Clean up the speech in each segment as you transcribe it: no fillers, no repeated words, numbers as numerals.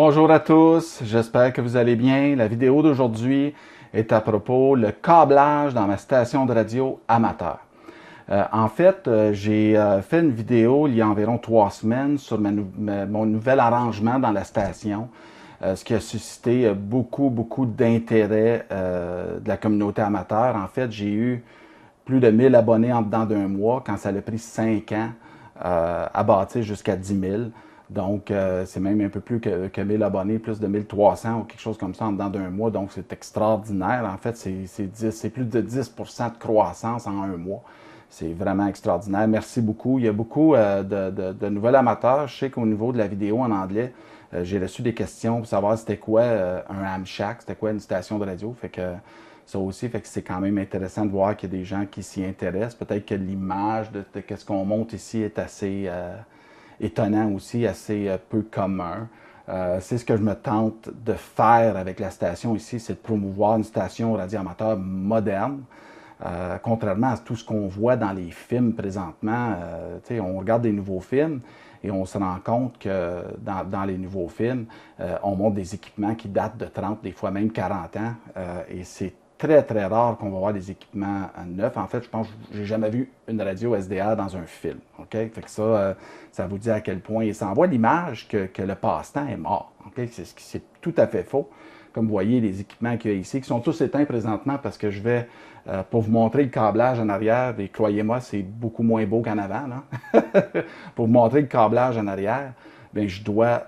Bonjour à tous, j'espère que vous allez bien. La vidéo d'aujourd'hui est à propos le câblage dans ma station de radio amateur. J'ai fait une vidéo il y a environ 3 semaines sur mon nouvel arrangement dans la station, ce qui a suscité beaucoup d'intérêt de la communauté amateur. En fait, j'ai eu plus de 1000 abonnés en dedans d'un mois, quand ça a pris 5 ans à bâtir jusqu'à 10 000. Donc, c'est même un peu plus que 1000 abonnés, plus de 1300 ou quelque chose comme ça en dedans d'un mois. Donc, c'est extraordinaire. En fait, c'est plus de 10% de croissance en un mois. C'est vraiment extraordinaire. Merci beaucoup. Il y a beaucoup de nouveaux amateurs. Je sais qu'au niveau de la vidéo en anglais, j'ai reçu des questions pour savoir c'était quoi un ham shack, c'était quoi une station de radio. Fait que ça aussi, fait que c'est quand même intéressant de voir qu'il y a des gens qui s'y intéressent. Peut-être que l'image de ce qu'on montre ici est assez étonnant aussi, assez peu commun. C'est ce que je me tente de faire avec la station ici, c'est de promouvoir une station radio amateur moderne. Contrairement à tout ce qu'on voit dans les films présentement, on regarde des nouveaux films et on se rend compte que dans les nouveaux films, on montre des équipements qui datent de 30, des fois même 40 ans, et c'est très rare qu'on va voir des équipements neufs. En fait, je pense que j'ai jamais vu une radio SDR dans un film. OK? Fait que ça vous dit à quel point, ça envoie l'image que le passe-temps est mort. OK? C'est tout à fait faux. Comme vous voyez, les équipements qu'il y a ici, qui sont tous éteints présentement parce que je vais, pour vous montrer le câblage en arrière, et croyez-moi, c'est beaucoup moins beau qu'en avant, là. Pour vous montrer le câblage en arrière, bien, je dois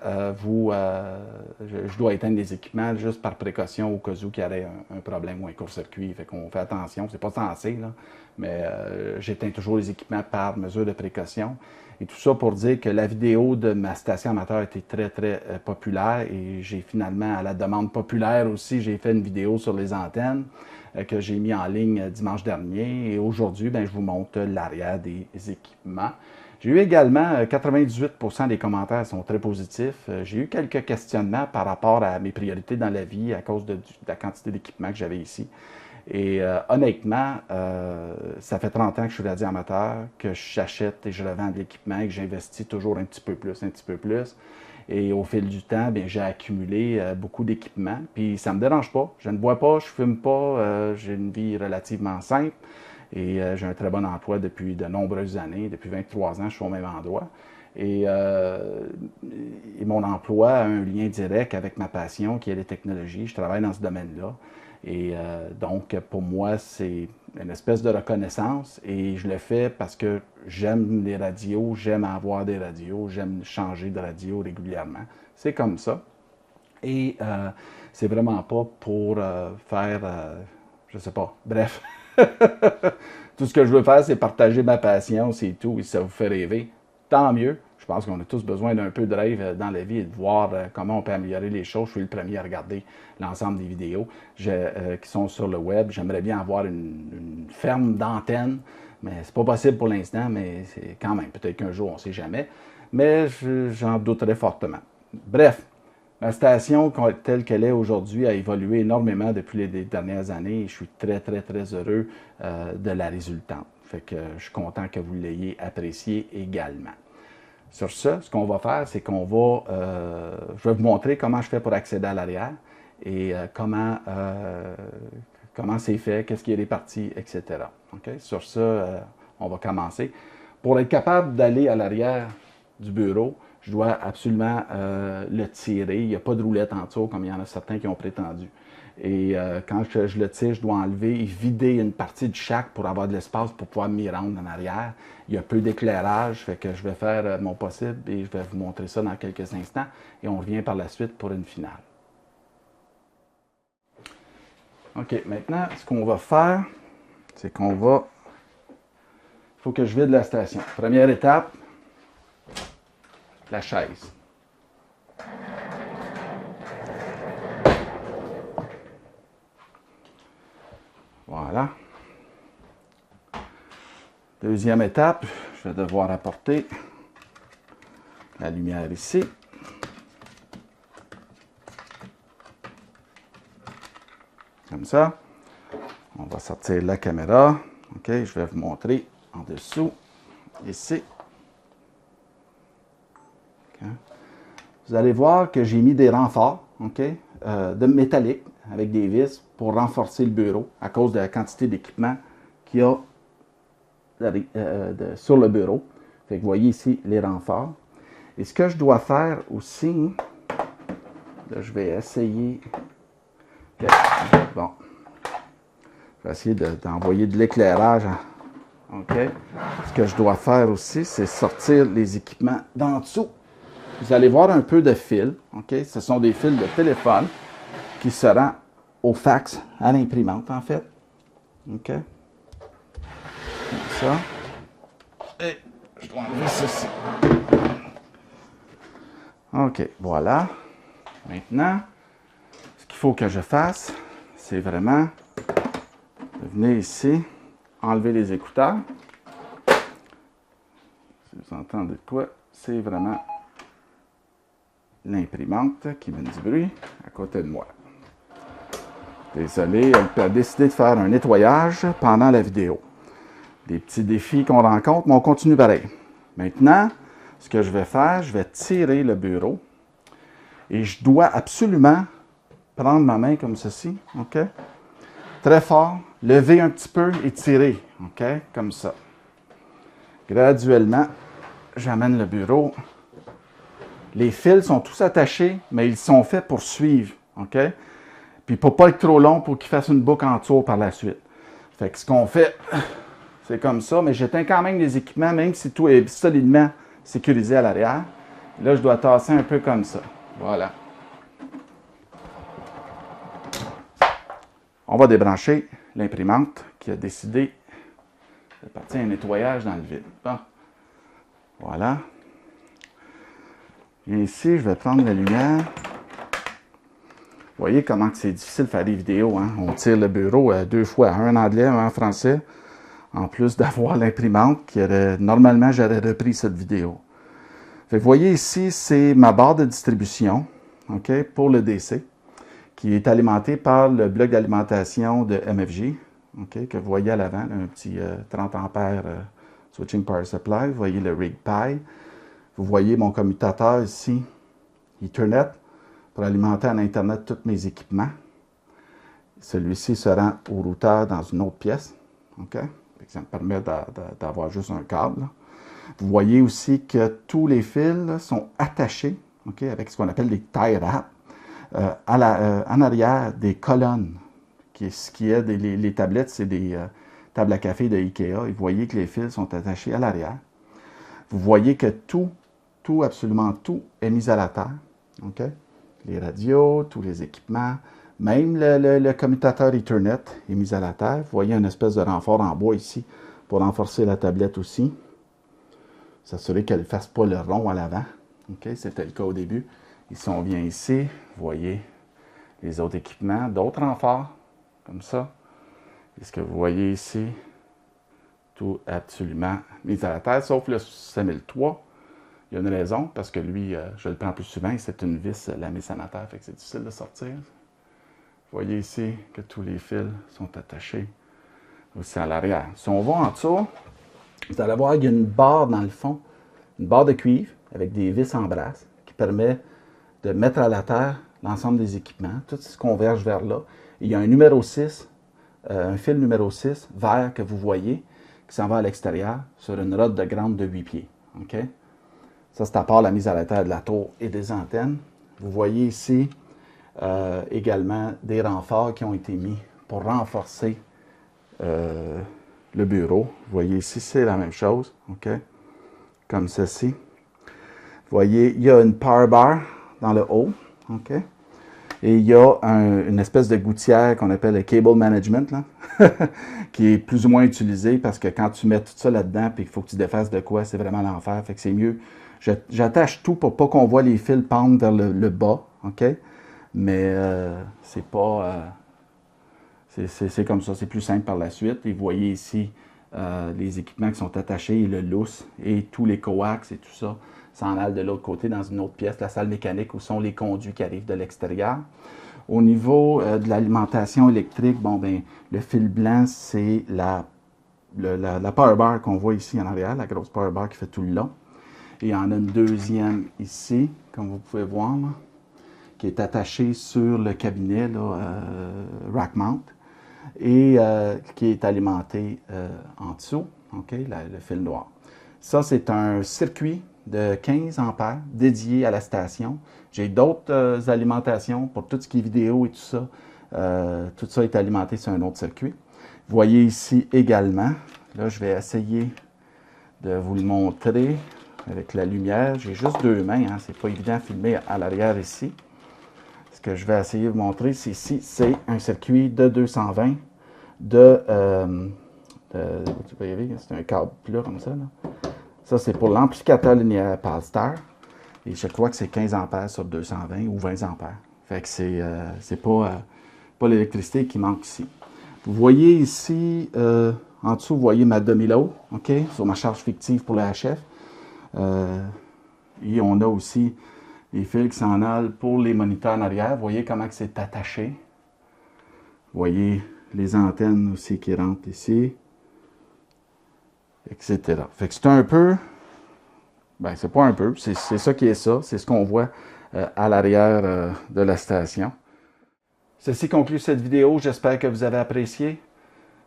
éteindre les équipements juste par précaution au cas où il y aurait un problème ou un court-circuit. Fait qu'on fait attention, c'est pas censé, là, mais j'éteins toujours les équipements par mesure de précaution. Et tout ça pour dire que la vidéo de ma station amateur a été très populaire et j'ai finalement, à la demande populaire aussi, j'ai fait une vidéo sur les antennes que j'ai mis en ligne dimanche dernier. Et aujourd'hui, ben, je vous montre l'arrière des équipements. J'ai eu également 98% des commentaires sont très positifs. J'ai eu quelques questionnements par rapport à mes priorités dans la vie à cause de la quantité d'équipements que j'avais ici. Et honnêtement, ça fait 30 ans que je suis radio amateur, que j'achète et je revends de l'équipement et que j'investis toujours un petit peu plus. Et au fil du temps, bien, j'ai accumulé beaucoup d'équipements. Puis ça ne me dérange pas. Je ne bois pas, je ne fume pas, j'ai une vie relativement simple. Et j'ai un très bon emploi depuis de nombreuses années. Depuis 23 ans, je suis au même endroit. Et mon emploi a un lien direct avec ma passion, qui est les technologies. Je travaille dans ce domaine-là. Et donc, pour moi, c'est une espèce de reconnaissance. Et je le fais parce que j'aime les radios, j'aime avoir des radios, j'aime changer de radio régulièrement. C'est comme ça. Et c'est vraiment pas pour faire, je sais pas, bref. Tout ce que je veux faire, c'est partager ma passion, c'est tout. Et si ça vous fait rêver, tant mieux. Je pense qu'on a tous besoin d'un peu de rêve dans la vie et de voir comment on peut améliorer les choses. Je suis le premier à regarder l'ensemble des vidéos qui sont sur le web. J'aimerais bien avoir une ferme d'antennes, mais c'est pas possible pour l'instant, mais c'est quand même, peut-être qu'un jour, on ne sait jamais. Mais j'en douterais fortement. Bref, la station telle qu'elle est aujourd'hui a évolué énormément depuis les dernières années et je suis très heureux de la résultante. Fait que je suis content que vous l'ayez apprécié également. Sur ce qu'on va faire, c'est je vais vous montrer comment je fais pour accéder à l'arrière et comment c'est fait, qu'est-ce qui est réparti, etc. Okay? Sur ce, on va commencer. Pour être capable d'aller à l'arrière du bureau, je dois absolument le tirer. Il n'y a pas de roulette en dessous, comme il y en a certains qui ont prétendu. Et quand je le tire, je dois enlever et vider une partie du shack pour avoir de l'espace pour pouvoir m'y rendre en arrière. Il y a peu d'éclairage, fait que je vais faire mon possible et je vais vous montrer ça dans quelques instants. Et on revient par la suite pour une finale. OK, maintenant, ce qu'on va faire, c'est il faut que je vide la station. Première étape, la chaise. Voilà. Deuxième étape, je vais devoir apporter la lumière ici. Comme ça. On va sortir la caméra. OK, je vais vous montrer en dessous, ici. Okay. vous allez voir que j'ai mis des renforts, OK, de métallique avec des vis pour renforcer le bureau à cause de la quantité d'équipement qu'il y a sur le bureau. Fait que vous voyez ici les renforts. Et ce que je dois faire aussi, là, je vais essayer. Okay. Bon. Je vais essayer d'envoyer de l'éclairage. OK. Ce que je dois faire aussi, c'est sortir les équipements d'en dessous. Vous allez voir un peu de fil. OK. Ce sont des fils de téléphone qui se rendent au fax, à l'imprimante, en fait. OK. Comme ça. Et je dois enlever ceci. OK, voilà. Maintenant, ce qu'il faut que je fasse, c'est vraiment de venir ici, enlever les écouteurs. Si vous entendez de quoi, c'est vraiment l'imprimante qui met du bruit à côté de moi. Désolé, elle a décidé de faire un nettoyage pendant la vidéo. Des petits défis qu'on rencontre, mais on continue pareil. Maintenant, ce que je vais faire, je vais tirer le bureau et je dois absolument prendre ma main comme ceci, OK? Très fort, lever un petit peu et tirer, OK? Comme ça. Graduellement, j'amène le bureau. Les fils sont tous attachés, mais ils sont faits pour suivre, OK? Puis pour ne pas être trop long pour qu'il fasse une boucle en tour par la suite. Fait que ce qu'on fait, c'est comme ça, mais j'éteins quand même les équipements, même si tout est solidement sécurisé à l'arrière. Là, je dois tasser un peu comme ça. Voilà. On va débrancher l'imprimante qui a décidé de partir un nettoyage dans le vide. Bon. Voilà. Et ici, je vais prendre la lumière. Vous voyez comment c'est difficile de faire des vidéos. Hein? On tire le bureau 2 fois, un en anglais, un en français. En plus d'avoir l'imprimante qui aurait, normalement, j'aurais repris cette vidéo. Fait que vous voyez ici, c'est ma barre de distribution, OK, pour le DC, qui est alimentée par le bloc d'alimentation de MFJ, OK, que vous voyez à l'avant, un petit 30 ampères Switching Power Supply. Vous voyez le RigPi. Vous voyez mon commutateur ici, Ethernet, pour alimenter en Internet tous mes équipements. Celui-ci se rend au routeur dans une autre pièce, OK? Ça me permet d'avoir juste un câble. Vous voyez aussi que tous les fils là, sont attachés, OK, avec ce qu'on appelle des tie wraps, en arrière des colonnes. Ce qui est les tablettes, c'est des tables à café de Ikea. Et vous voyez que les fils sont attachés à l'arrière. Vous voyez que absolument tout est mis à la terre. OK? Les radios, tous les équipements. Même le commutateur Ethernet est mis à la terre. Vous voyez une espèce de renfort en bois ici pour renforcer la tablette aussi. S'assurer qu'elle ne fasse pas le rond à l'avant. Okay? C'était le cas au début. Et si on vient ici, vous voyez les autres équipements, d'autres renforts, comme ça. Et ce que vous voyez ici, tout absolument mis à la terre, sauf le 5003. Il y a une raison, parce que lui, je le prends plus souvent, et c'est une vis lamée sanitaire, fait que c'est difficile de sortir. Vous voyez ici que tous les fils sont attachés aussi à l'arrière. Si on va en dessous, vous allez voir qu'il y a une barre dans le fond, une barre de cuivre avec des vis en brasse qui permet de mettre à la terre l'ensemble des équipements. Tout se converge vers là. Et il y a un numéro 6, un fil numéro 6 vert que vous voyez qui s'en va à l'extérieur sur une rod de grande de 8 pieds. OK? Ça, c'est à part la mise à la terre de la tour et des antennes. Vous voyez ici également des renforts qui ont été mis pour renforcer le bureau. Vous voyez ici, c'est la même chose, OK? Comme ceci. Vous voyez, il y a une power bar dans le haut, OK? Et il y a une espèce de gouttière qu'on appelle le cable management, là, qui est plus ou moins utilisé parce que quand tu mets tout ça là-dedans et qu'il faut que tu défasses de quoi, c'est vraiment l'enfer. Fait que c'est mieux. J'attache tout pour pas qu'on voit les fils pendre vers le bas, OK? Mais c'est pas... c'est comme ça, c'est plus simple par la suite. Et vous voyez ici les équipements qui sont attachés, le lousse et tous les coax et tout ça s'en allent de l'autre côté dans une autre pièce, la salle mécanique où sont les conduits qui arrivent de l'extérieur. Au niveau de l'alimentation électrique, bon ben le fil blanc, c'est la power bar qu'on voit ici en arrière, la grosse power bar qui fait tout le long. Et il y en a une deuxième ici, comme vous pouvez voir, là, qui est attachée sur le cabinet, là, rack mount, et qui est alimentée en dessous, okay, le fil noir. Ça, c'est un circuit de 15 ampères dédié à la station. J'ai d'autres alimentations pour tout ce qui est vidéo et tout ça. Tout ça est alimenté sur un autre circuit. Vous voyez ici également, là je vais essayer de vous le montrer avec la lumière. J'ai juste deux mains, hein, c'est pas évident à filmer à l'arrière ici. Ce que je vais essayer de vous montrer, c'est ici, c'est un circuit de 220 c'est un câble plat comme ça. Là. Ça, c'est pour l'amplificateur linéaire Palstar. Et je crois que c'est 15 ampères sur 220 ou 20 ampères. Fait que c'est pas l'électricité qui manque ici. Vous voyez ici, en dessous, vous voyez ma demi-load, OK, sur ma charge fictive pour le HF. Et on a aussi les fils qui s'en allent pour les moniteurs en arrière. Vous voyez comment c'est attaché. Vous voyez les antennes aussi qui rentrent ici, etc. Fait que c'est un peu, ben c'est pas un peu, c'est ça qui est ça, c'est ce qu'on voit à l'arrière de la station. Ceci conclut cette vidéo, j'espère que vous avez apprécié.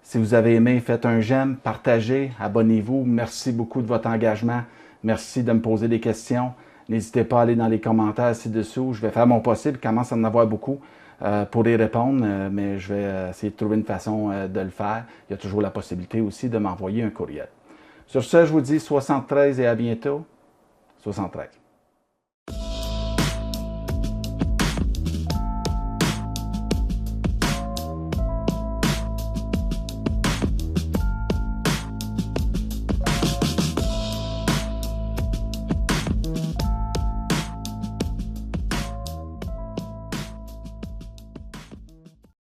Si vous avez aimé, faites un j'aime, partagez, abonnez-vous. Merci beaucoup de votre engagement. Merci de me poser des questions. N'hésitez pas à aller dans les commentaires ci-dessous. Je vais faire mon possible, il commence à en avoir beaucoup pour y répondre, mais je vais essayer de trouver une façon de le faire. Il y a toujours la possibilité aussi de m'envoyer un courriel. Sur ce, je vous dis 73 et à bientôt. 73.